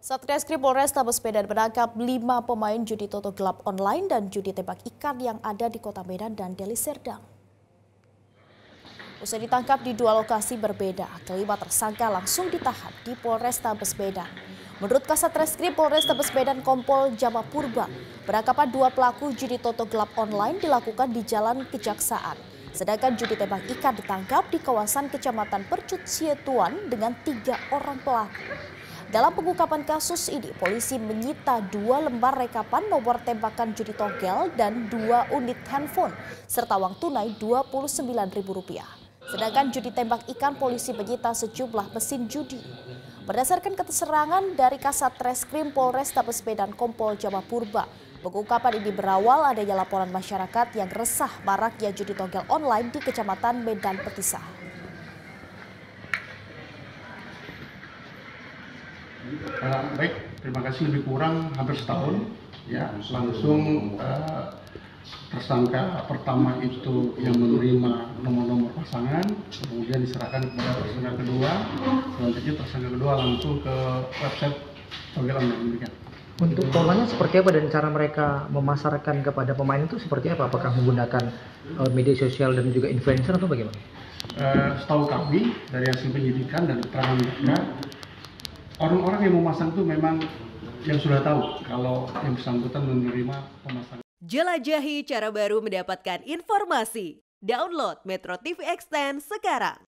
Satreskrim Polrestabes Medan menangkap 5 pemain judi toto gelap online dan judi tembak ikan yang ada di Kota Medan dan Deli Serdang. Usai ditangkap di dua lokasi berbeda, kelima tersangka langsung ditahan di Polrestabes Medan. Menurut Kasatreskrim Polrestabes Medan Kompol Jama Purba, penangkapan dua pelaku judi toto gelap online dilakukan di Jalan Kejaksaan. Sedangkan judi tembak ikan ditangkap di kawasan Kecamatan Percut Sietuan dengan 3 orang pelaku. Dalam pengungkapan kasus ini, polisi menyita 2 lembar rekapan nomor tembakan judi togel dan 2 unit handphone, serta uang tunai Rp29.000. Sedangkan judi tembak ikan, polisi menyita sejumlah mesin judi. Berdasarkan keterangan dari Kasatreskrim Polrestabes Medan Kompol Jama Purba, pengungkapan ini berawal adanya laporan masyarakat yang resah maraknya judi togel online di Kecamatan Medan Petisah. Baik, terima kasih. Lebih kurang hampir setahun ya langsung tersangka pertama itu yang menerima nomor-nomor pasangan, kemudian diserahkan kepada tersangka kedua, selanjutnya tersangka kedua langsung ke website togel online. Untuk polanya seperti apa dan cara mereka memasarkan kepada pemain itu seperti apa? Apakah menggunakan media sosial dan juga influencer atau bagaimana? Setahu kami dari hasil penyidikan dan keterangan mereka, orang-orang yang memasang itu memang yang sudah tahu kalau yang bersangkutan menerima pemasangan. Jelajahi cara baru mendapatkan informasi. Download Metro TV Extend sekarang.